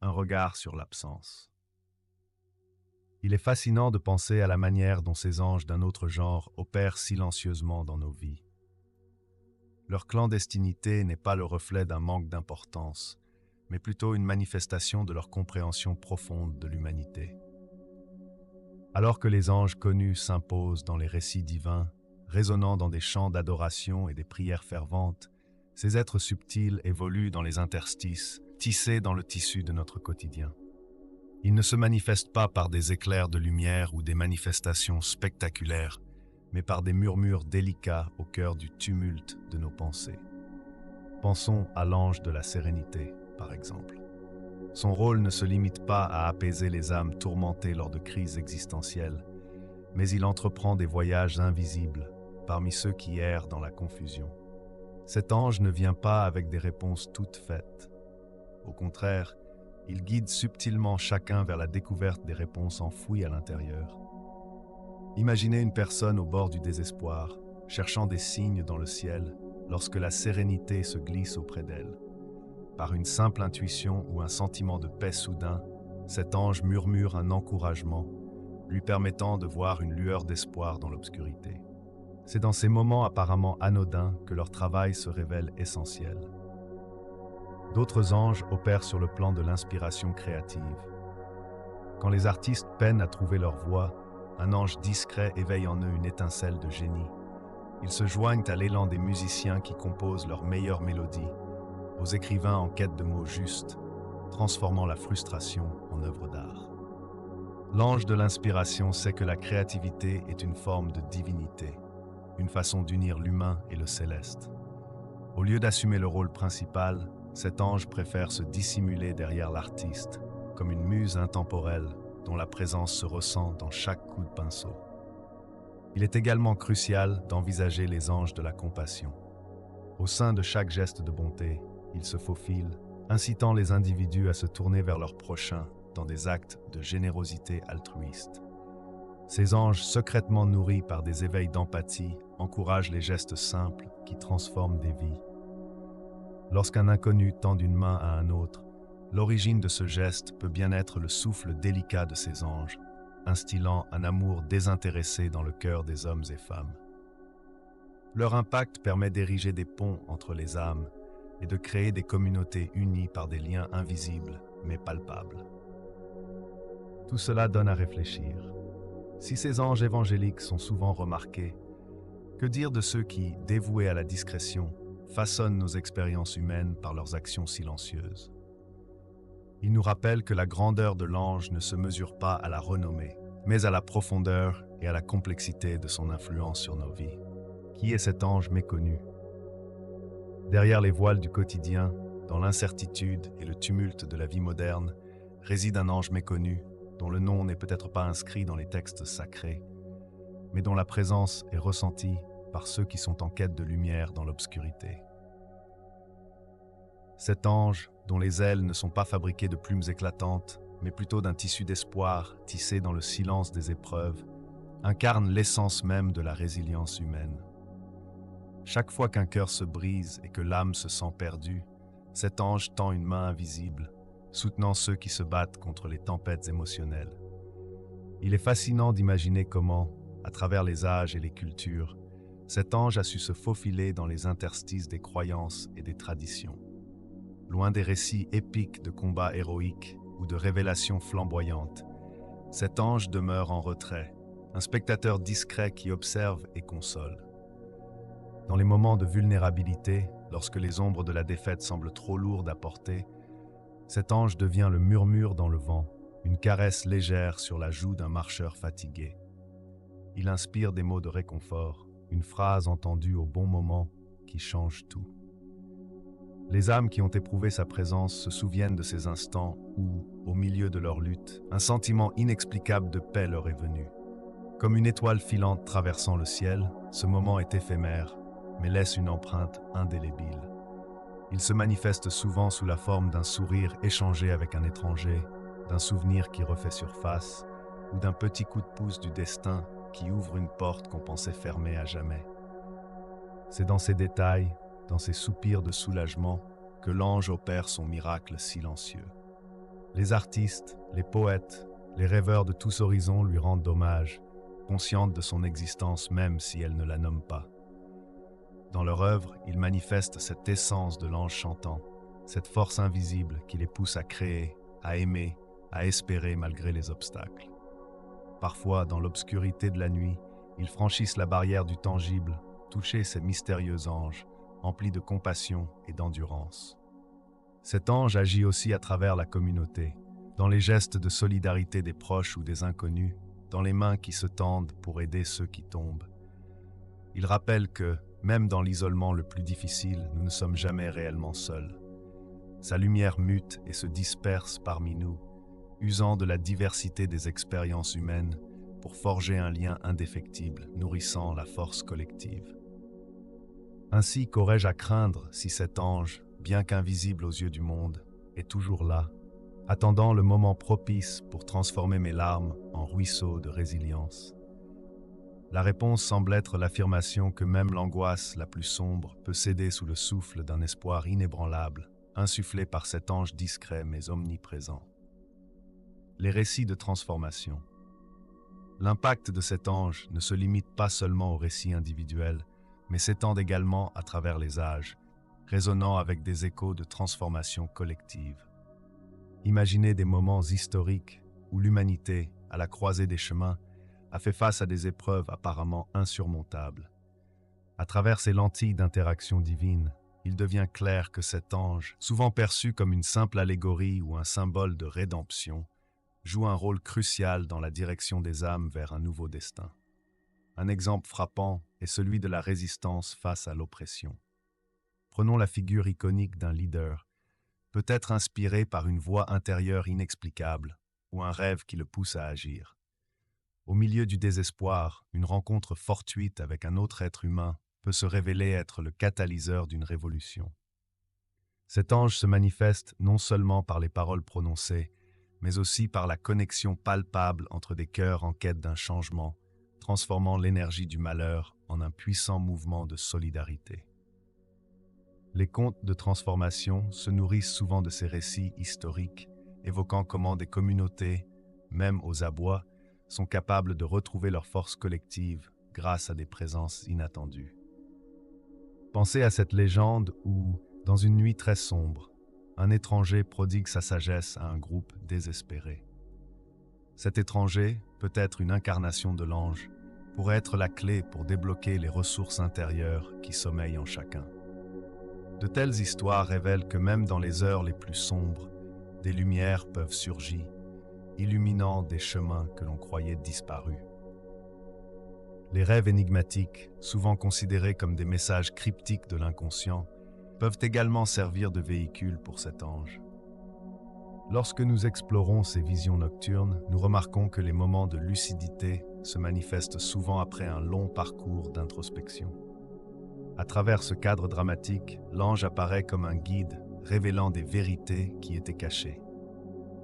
un regard sur l'absence. Il est fascinant de penser à la manière dont ces anges d'un autre genre opèrent silencieusement dans nos vies. Leur clandestinité n'est pas le reflet d'un manque d'importance, mais plutôt une manifestation de leur compréhension profonde de l'humanité. Alors que les anges connus s'imposent dans les récits divins, résonnant dans des chants d'adoration et des prières ferventes, ces êtres subtils évoluent dans les interstices, tissés dans le tissu de notre quotidien. Ils ne se manifestent pas par des éclairs de lumière ou des manifestations spectaculaires, mais par des murmures délicats au cœur du tumulte de nos pensées. Pensons à l'ange de la sérénité, par exemple. Son rôle ne se limite pas à apaiser les âmes tourmentées lors de crises existentielles, mais il entreprend des voyages invisibles parmi ceux qui errent dans la confusion. Cet ange ne vient pas avec des réponses toutes faites. Au contraire, il guide subtilement chacun vers la découverte des réponses enfouies à l'intérieur. Imaginez une personne au bord du désespoir, cherchant des signes dans le ciel, lorsque la sérénité se glisse auprès d'elle. Par une simple intuition ou un sentiment de paix soudain, cet ange murmure un encouragement, lui permettant de voir une lueur d'espoir dans l'obscurité. C'est dans ces moments apparemment anodins que leur travail se révèle essentiel. D'autres anges opèrent sur le plan de l'inspiration créative. Quand les artistes peinent à trouver leur voix, un ange discret éveille en eux une étincelle de génie. Ils se joignent à l'élan des musiciens qui composent leurs meilleures mélodies, aux écrivains en quête de mots justes, transformant la frustration en œuvre d'art. L'ange de l'inspiration sait que la créativité est une forme de divinité, une façon d'unir l'humain et le céleste. Au lieu d'assumer le rôle principal, cet ange préfère se dissimuler derrière l'artiste, comme une muse intemporelle dont la présence se ressent dans chaque coup de pinceau. Il est également crucial d'envisager les anges de la compassion. Au sein de chaque geste de bonté, ils se faufilent, incitant les individus à se tourner vers leur prochain dans des actes de générosité altruiste. Ces anges secrètement nourris par des éveils d'empathie encouragent les gestes simples qui transforment des vies. Lorsqu'un inconnu tend une main à un autre, l'origine de ce geste peut bien être le souffle délicat de ces anges, instillant un amour désintéressé dans le cœur des hommes et femmes. Leur impact permet d'ériger des ponts entre les âmes et de créer des communautés unies par des liens invisibles mais palpables. Tout cela donne à réfléchir. Si ces anges évangéliques sont souvent remarqués, que dire de ceux qui, dévoués à la discrétion, façonnent nos expériences humaines par leurs actions silencieuses? Ils nous rappellent que la grandeur de l'ange ne se mesure pas à la renommée, mais à la profondeur et à la complexité de son influence sur nos vies. Qui est cet ange méconnu? Derrière les voiles du quotidien, dans l'incertitude et le tumulte de la vie moderne, réside un ange méconnu, dont le nom n'est peut-être pas inscrit dans les textes sacrés, mais dont la présence est ressentie par ceux qui sont en quête de lumière dans l'obscurité. Cet ange, dont les ailes ne sont pas fabriquées de plumes éclatantes, mais plutôt d'un tissu d'espoir tissé dans le silence des épreuves, incarne l'essence même de la résilience humaine. Chaque fois qu'un cœur se brise et que l'âme se sent perdue, cet ange tend une main invisible, soutenant ceux qui se battent contre les tempêtes émotionnelles. Il est fascinant d'imaginer comment, à travers les âges et les cultures, cet ange a su se faufiler dans les interstices des croyances et des traditions. Loin des récits épiques de combats héroïques ou de révélations flamboyantes, cet ange demeure en retrait, un spectateur discret qui observe et console. Dans les moments de vulnérabilité, lorsque les ombres de la défaite semblent trop lourdes à porter, cet ange devient le murmure dans le vent, une caresse légère sur la joue d'un marcheur fatigué. Il inspire des mots de réconfort, une phrase entendue au bon moment qui change tout. Les âmes qui ont éprouvé sa présence se souviennent de ces instants où, au milieu de leur lutte, un sentiment inexplicable de paix leur est venu. Comme une étoile filante traversant le ciel, ce moment est éphémère, mais laisse une empreinte indélébile. Il se manifeste souvent sous la forme d'un sourire échangé avec un étranger, d'un souvenir qui refait surface, ou d'un petit coup de pouce du destin qui ouvre une porte qu'on pensait fermée à jamais. C'est dans ces détails, dans ces soupirs de soulagement, que l'ange opère son miracle silencieux. Les artistes, les poètes, les rêveurs de tous horizons lui rendent hommage, conscientes de son existence même si elles ne la nomment pas. Dans leur œuvre, ils manifestent cette essence de l'ange chantant, cette force invisible qui les pousse à créer, à aimer, à espérer malgré les obstacles. Parfois, dans l'obscurité de la nuit, ils franchissent la barrière du tangible, toucher ces mystérieux anges, emplis de compassion et d'endurance. Cet ange agit aussi à travers la communauté, dans les gestes de solidarité des proches ou des inconnus, dans les mains qui se tendent pour aider ceux qui tombent. Il rappelle que, même dans l'isolement le plus difficile, nous ne sommes jamais réellement seuls. Sa lumière mute et se disperse parmi nous, usant de la diversité des expériences humaines pour forger un lien indéfectible, nourrissant la force collective. Ainsi qu'aurais-je à craindre si cet ange, bien qu'invisible aux yeux du monde, est toujours là, attendant le moment propice pour transformer mes larmes en ruisseaux de résilience. La réponse semble être l'affirmation que même l'angoisse la plus sombre peut céder sous le souffle d'un espoir inébranlable, insufflé par cet ange discret mais omniprésent. Les récits de transformation. L'impact de cet ange ne se limite pas seulement aux récits individuels, mais s'étend également à travers les âges, résonnant avec des échos de transformation collective. Imaginez des moments historiques où l'humanité, à la croisée des chemins, a fait face à des épreuves apparemment insurmontables. À travers ces lentilles d'interaction divine, il devient clair que cet ange, souvent perçu comme une simple allégorie ou un symbole de rédemption, joue un rôle crucial dans la direction des âmes vers un nouveau destin. Un exemple frappant est celui de la résistance face à l'oppression. Prenons la figure iconique d'un leader, peut-être inspiré par une voix intérieure inexplicable ou un rêve qui le pousse à agir. Au milieu du désespoir, une rencontre fortuite avec un autre être humain peut se révéler être le catalyseur d'une révolution. Cet ange se manifeste non seulement par les paroles prononcées, mais aussi par la connexion palpable entre des cœurs en quête d'un changement, transformant l'énergie du malheur en un puissant mouvement de solidarité. Les contes de transformation se nourrissent souvent de ces récits historiques, évoquant comment des communautés, même aux abois, sont capables de retrouver leur force collective grâce à des présences inattendues. Pensez à cette légende où, dans une nuit très sombre, un étranger prodigue sa sagesse à un groupe désespéré. Cet étranger, peut-être une incarnation de l'ange, pourrait être la clé pour débloquer les ressources intérieures qui sommeillent en chacun. De telles histoires révèlent que même dans les heures les plus sombres, des lumières peuvent surgir, illuminant des chemins que l'on croyait disparus. Les rêves énigmatiques, souvent considérés comme des messages cryptiques de l'inconscient, peuvent également servir de véhicule pour cet ange. Lorsque nous explorons ces visions nocturnes, nous remarquons que les moments de lucidité se manifestent souvent après un long parcours d'introspection. À travers ce cadre dramatique, l'ange apparaît comme un guide révélant des vérités qui étaient cachées.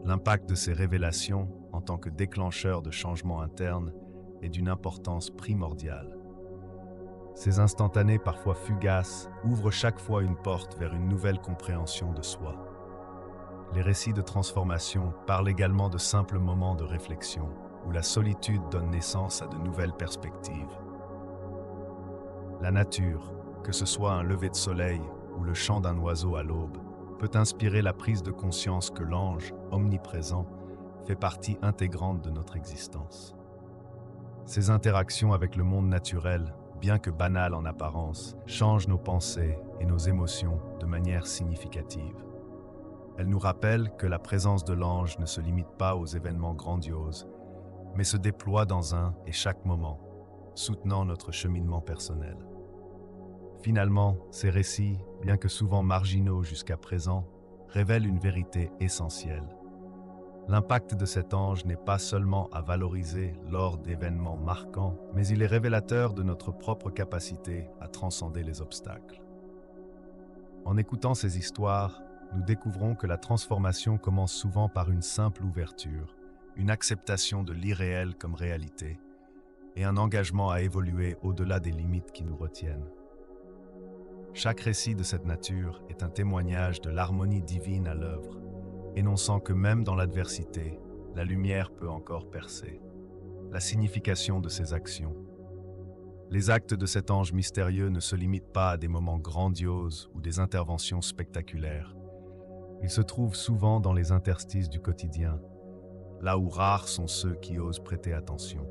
L'impact de ces révélations, en tant que déclencheur de changements internes, est d'une importance primordiale. Ces instantanés parfois fugaces ouvrent chaque fois une porte vers une nouvelle compréhension de soi. Les récits de transformation parlent également de simples moments de réflexion, où la solitude donne naissance à de nouvelles perspectives. La nature, que ce soit un lever de soleil ou le chant d'un oiseau à l'aube, peut inspirer la prise de conscience que l'ange, omniprésent, fait partie intégrante de notre existence. Ces interactions avec le monde naturel, bien que banales en apparence, changent nos pensées et nos émotions de manière significative. Elles nous rappellent que la présence de l'ange ne se limite pas aux événements grandioses, mais se déploie dans un et chaque moment, soutenant notre cheminement personnel. Finalement, ces récits, bien que souvent marginaux jusqu'à présent, révèlent une vérité essentielle. L'impact de cet ange n'est pas seulement à valoriser lors d'événements marquants, mais il est révélateur de notre propre capacité à transcender les obstacles. En écoutant ces histoires, nous découvrons que la transformation commence souvent par une simple ouverture, une acceptation de l'irréel comme réalité, et un engagement à évoluer au-delà des limites qui nous retiennent. Chaque récit de cette nature est un témoignage de l'harmonie divine à l'œuvre, énonçant que même dans l'adversité, la lumière peut encore percer. La signification de ses actions. Les actes de cet ange mystérieux ne se limitent pas à des moments grandioses ou des interventions spectaculaires. Ils se trouvent souvent dans les interstices du quotidien, là où rares sont ceux qui osent prêter attention.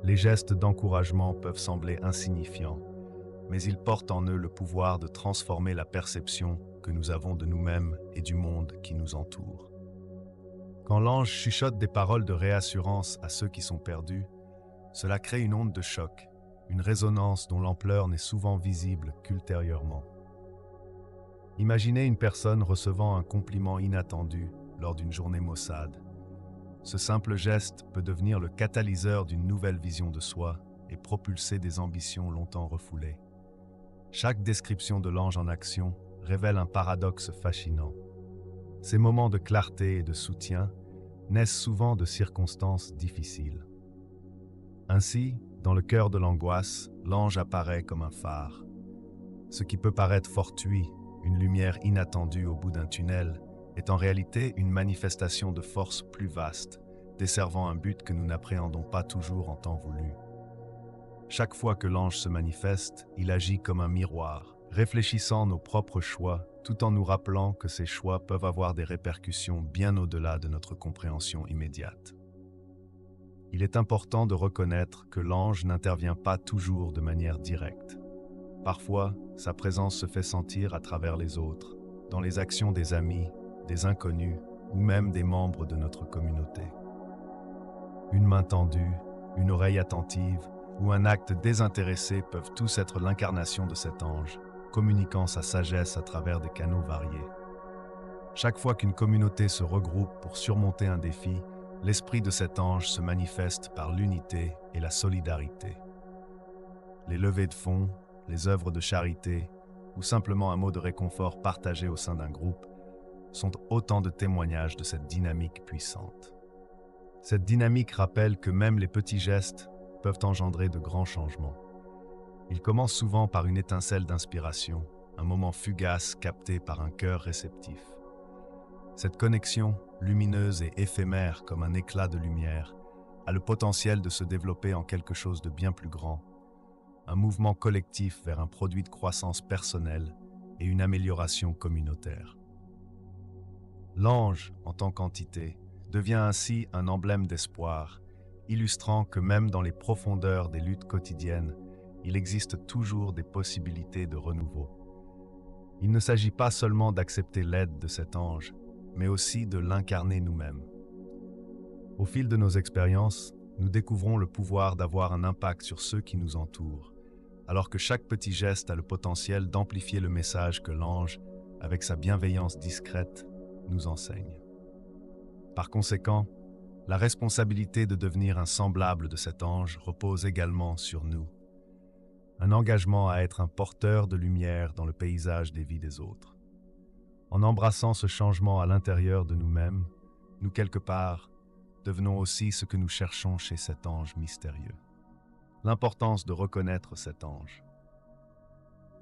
Les gestes d'encouragement peuvent sembler insignifiants, mais ils portent en eux le pouvoir de transformer la perception que nous avons de nous-mêmes et du monde qui nous entoure. Quand l'ange chuchote des paroles de réassurance à ceux qui sont perdus, cela crée une onde de choc, une résonance dont l'ampleur n'est souvent visible qu'ultérieurement. Imaginez une personne recevant un compliment inattendu lors d'une journée maussade. Ce simple geste peut devenir le catalyseur d'une nouvelle vision de soi et propulser des ambitions longtemps refoulées. Chaque description de l'ange en action révèle un paradoxe fascinant. Ces moments de clarté et de soutien naissent souvent de circonstances difficiles. Ainsi, dans le cœur de l'angoisse, l'ange apparaît comme un phare. Ce qui peut paraître fortuit, une lumière inattendue au bout d'un tunnel, est en réalité une manifestation de force plus vaste, desservant un but que nous n'appréhendons pas toujours en temps voulu. Chaque fois que l'ange se manifeste, il agit comme un miroir, réfléchissant nos propres choix, tout en nous rappelant que ces choix peuvent avoir des répercussions bien au-delà de notre compréhension immédiate. Il est important de reconnaître que l'ange n'intervient pas toujours de manière directe. Parfois, sa présence se fait sentir à travers les autres, dans les actions des amis, des inconnus ou même des membres de notre communauté. Une main tendue, une oreille attentive ou un acte désintéressé peuvent tous être l'incarnation de cet ange, communiquant sa sagesse à travers des canaux variés. Chaque fois qu'une communauté se regroupe pour surmonter un défi, l'esprit de cet ange se manifeste par l'unité et la solidarité. Les levées de fonds, les œuvres de charité ou simplement un mot de réconfort partagé au sein d'un groupe sont autant de témoignages de cette dynamique puissante. Cette dynamique rappelle que même les petits gestes peuvent engendrer de grands changements. Ils commencent souvent par une étincelle d'inspiration, un moment fugace capté par un cœur réceptif. Cette connexion, lumineuse et éphémère comme un éclat de lumière, a le potentiel de se développer en quelque chose de bien plus grand, un mouvement collectif vers un produit de croissance personnelle et une amélioration communautaire. L'ange, en tant qu'entité, devient ainsi un emblème d'espoir, illustrant que même dans les profondeurs des luttes quotidiennes, il existe toujours des possibilités de renouveau. Il ne s'agit pas seulement d'accepter l'aide de cet ange, mais aussi de l'incarner nous-mêmes. Au fil de nos expériences, nous découvrons le pouvoir d'avoir un impact sur ceux qui nous entourent, alors que chaque petit geste a le potentiel d'amplifier le message que l'ange, avec sa bienveillance discrète, nous enseigne. Par conséquent, la responsabilité de devenir un semblable de cet ange repose également sur nous. Un engagement à être un porteur de lumière dans le paysage des vies des autres. En embrassant ce changement à l'intérieur de nous-mêmes, nous quelque part devenons aussi ce que nous cherchons chez cet ange mystérieux. L'importance de reconnaître cet ange.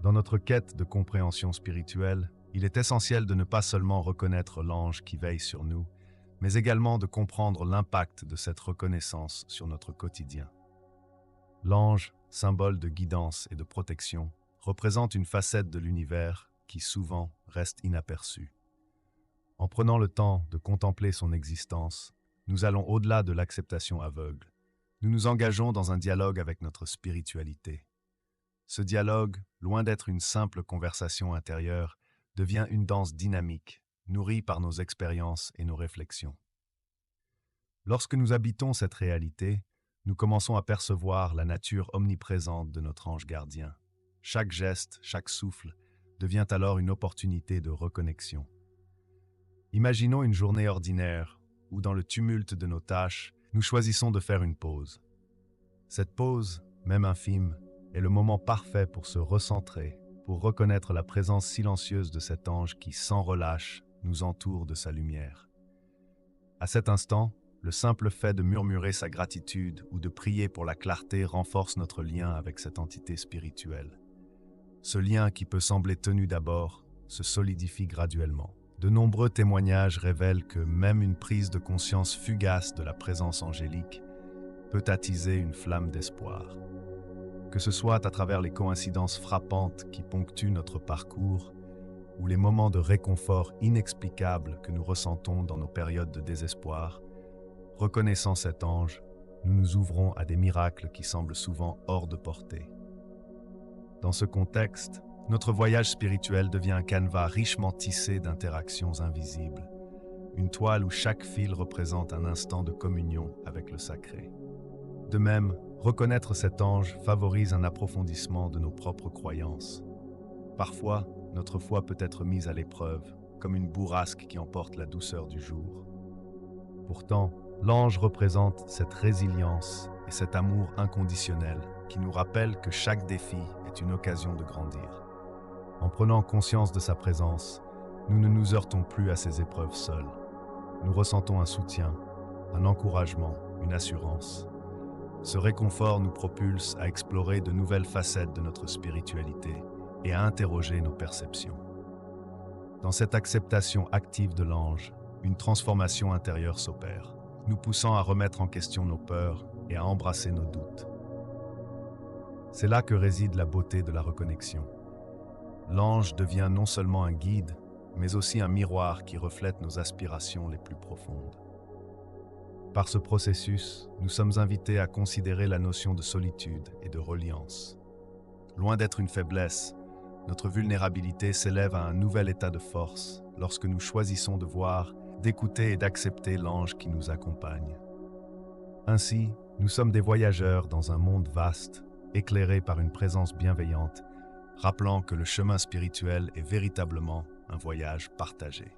Dans notre quête de compréhension spirituelle, il est essentiel de ne pas seulement reconnaître l'ange qui veille sur nous, mais également de comprendre l'impact de cette reconnaissance sur notre quotidien. L'ange, symbole de guidance et de protection, représente une facette de l'univers qui souvent reste inaperçue. En prenant le temps de contempler son existence, nous allons au-delà de l'acceptation aveugle. Nous nous engageons dans un dialogue avec notre spiritualité. Ce dialogue, loin d'être une simple conversation intérieure, devient une danse dynamique, nourrie par nos expériences et nos réflexions. Lorsque nous habitons cette réalité, nous commençons à percevoir la nature omniprésente de notre ange gardien. Chaque geste, chaque souffle devient alors une opportunité de reconnexion. Imaginons une journée ordinaire où, dans le tumulte de nos tâches, nous choisissons de faire une pause. Cette pause, même infime, est le moment parfait pour se recentrer, pour reconnaître la présence silencieuse de cet ange qui, sans relâche, nous entoure de sa lumière. À cet instant, le simple fait de murmurer sa gratitude ou de prier pour la clarté renforce notre lien avec cette entité spirituelle. Ce lien qui peut sembler tenu d'abord se solidifie graduellement, De nombreux témoignages révèlent que même une prise de conscience fugace de la présence angélique peut attiser une flamme d'espoir. Que ce soit à travers les coïncidences frappantes qui ponctuent notre parcours ou les moments de réconfort inexplicables que nous ressentons dans nos périodes de désespoir, reconnaissant cet ange, nous nous ouvrons à des miracles qui semblent souvent hors de portée. Dans ce contexte, notre voyage spirituel devient un canevas richement tissé d'interactions invisibles, une toile où chaque fil représente un instant de communion avec le sacré. De même, reconnaître cet ange favorise un approfondissement de nos propres croyances. Parfois, notre foi peut être mise à l'épreuve, comme une bourrasque qui emporte la douceur du jour. Pourtant, l'ange représente cette résilience et cet amour inconditionnel qui nous rappelle que chaque défi est une occasion de grandir. En prenant conscience de sa présence, nous ne nous heurtons plus à ces épreuves seuls. Nous ressentons un soutien, un encouragement, une assurance. Ce réconfort nous propulse à explorer de nouvelles facettes de notre spiritualité et à interroger nos perceptions. Dans cette acceptation active de l'ange, une transformation intérieure s'opère, nous poussant à remettre en question nos peurs et à embrasser nos doutes. C'est là que réside la beauté de la reconnexion. L'ange devient non seulement un guide, mais aussi un miroir qui reflète nos aspirations les plus profondes. Par ce processus, nous sommes invités à considérer la notion de solitude et de reliance. Loin d'être une faiblesse, notre vulnérabilité s'élève à un nouvel état de force lorsque nous choisissons de voir, d'écouter et d'accepter l'ange qui nous accompagne. Ainsi, nous sommes des voyageurs dans un monde vaste, éclairés par une présence bienveillante, rappelant que le chemin spirituel est véritablement un voyage partagé.